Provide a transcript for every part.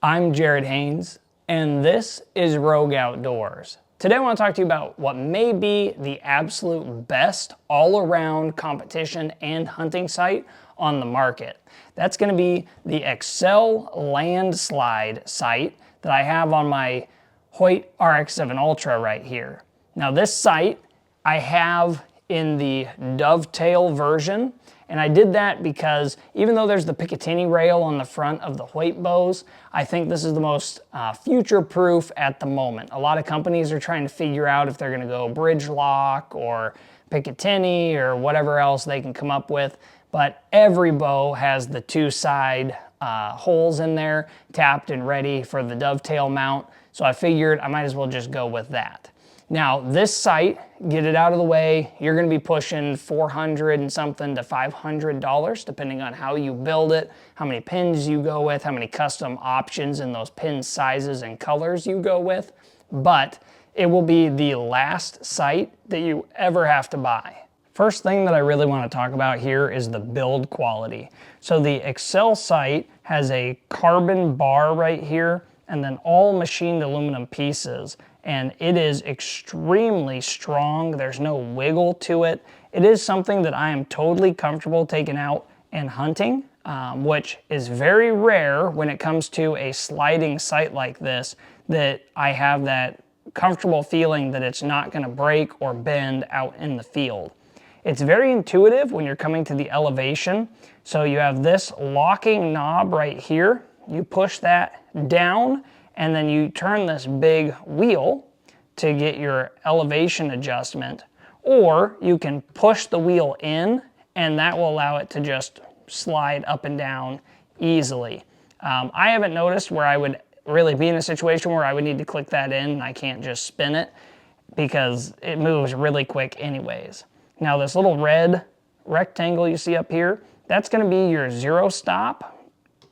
I'm Jared Haynes, and this is Rogue Outdoors. Today I want to talk to you about what may be the absolute best all-around competition and hunting site on the market. That's going to be the Axcel Landslide site that I have on my Hoyt RX-7 Ultra right here. Now this site I have in the dovetail version, and I did that because even though there's the Picatinny rail on the front of the Hoyt bows, I think this is the most future-proof at the moment. A lot of companies are trying to figure out if they're gonna go bridge lock or Picatinny or whatever else they can come up with, but every bow has the two side holes in there, tapped and ready for the dovetail mount, so I figured I might as well just go with that. Now this site, get it out of the way, you're gonna be pushing $400 and something to $500 depending on how you build it, how many pins you go with, how many custom options in those pin sizes and colors you go with, but it will be the last site that you ever have to buy. First thing that I really want to talk about here is the build quality. So the Axcel site has a carbon bar right here and then all machined aluminum pieces, and it is extremely strong. There's no wiggle to it. It is something that I am totally comfortable taking out and hunting, which is very rare when it comes to a sliding site like this, that I have that comfortable feeling that it's not gonna break or bend out in the field. It's very intuitive when you're coming to the elevation. So you have this locking knob right here. You push that down and then you turn this big wheel to get your elevation adjustment, or you can push the wheel in and that will allow it to just slide up and down easily. I haven't noticed where I would really be in a situation where I would need to click that in and I can't just spin it because it moves really quick anyways. Now this little red rectangle you see up here, that's gonna be your zero stop,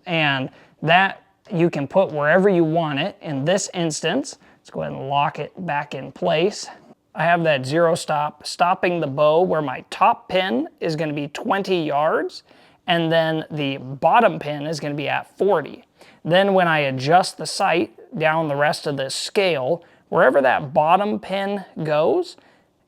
and that you can put wherever you want it. In this instance, let's go ahead and lock it back in place. I have that zero stop stopping the bow where my top pin is gonna be 20 yards, and then the bottom pin is gonna be at 40. Then when I adjust the sight down the rest of this scale, wherever that bottom pin goes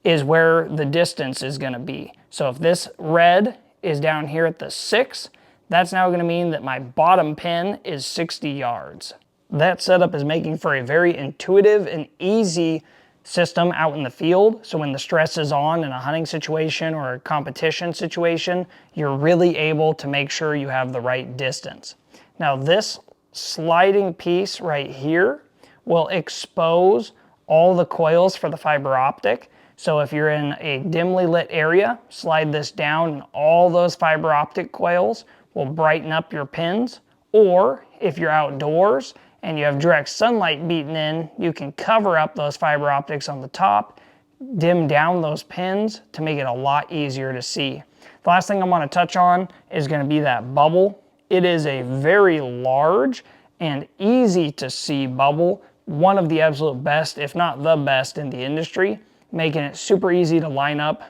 is where the distance is gonna be. So if this red is down here at the 6, that's now gonna mean that my bottom pin is 60 yards. That setup is making for a very intuitive and easy system out in the field. So when the stress is on in a hunting situation or a competition situation, you're really able to make sure you have the right distance. Now this sliding piece right here will expose all the coils for the fiber optic. So if you're in a dimly lit area, slide this down and all those fiber optic coils will brighten up your pins. Or if you're outdoors and you have direct sunlight beating in, you can cover up those fiber optics on the top, dim down those pins to make it a lot easier to see. The last thing I want to touch on is going to be that bubble. It is a very large and easy to see bubble, one of the absolute best, if not the best in the industry, making it super easy to line up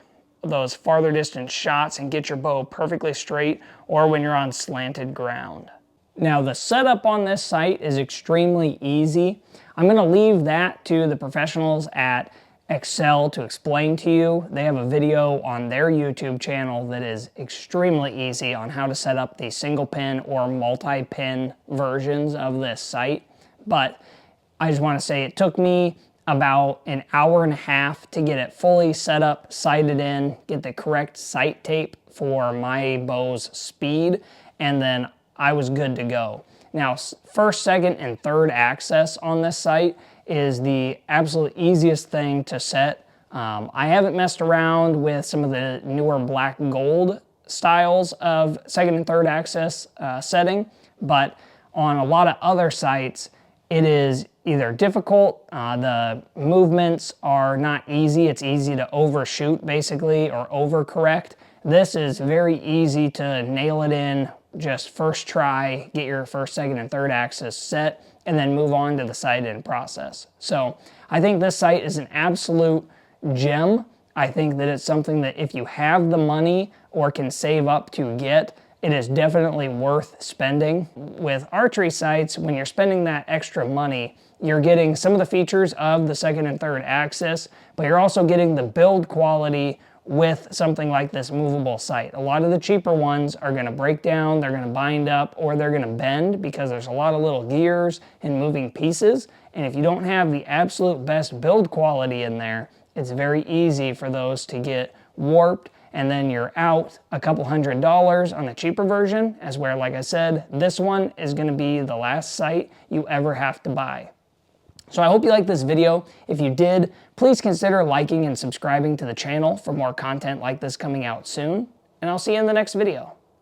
those farther distance shots and get your bow perfectly straight, or when you're on slanted ground. Now the setup on this site is extremely easy. I'm gonna leave that to the professionals at Axcel to explain to you. They have a video on their YouTube channel that is extremely easy on how to set up the single pin or multi-pin versions of this site. But I just wanna say it took me about an hour and a half to get it fully set up, sighted in, get the correct sight tape for my bow's speed, and then I was good to go. Now, first, second, and third access on this site is the absolute easiest thing to set. I haven't messed around with some of the newer black gold styles of second and third access setting, but on a lot of other sites, it is either difficult, the movements are not easy, it's easy to overshoot basically, or overcorrect. This is very easy to nail it in, just first try, get your first, second, and third axis set, and then move on to the sight-in process. So I think this site is an absolute gem. I think that it's something that if you have the money or can save up to get, it is definitely worth spending. With archery sights, when you're spending that extra money, you're getting some of the features of the second and third axis, but you're also getting the build quality with something like this movable sight. A lot of the cheaper ones are gonna break down, they're gonna bind up, or they're gonna bend because there's a lot of little gears and moving pieces. And if you don't have the absolute best build quality in there, it's very easy for those to get warped, and then you're out a couple $100s on the cheaper version, as where, like I said, this one is gonna be the last sight you ever have to buy. So I hope you liked this video. If you did, please consider liking and subscribing to the channel for more content like this coming out soon, and I'll see you in the next video.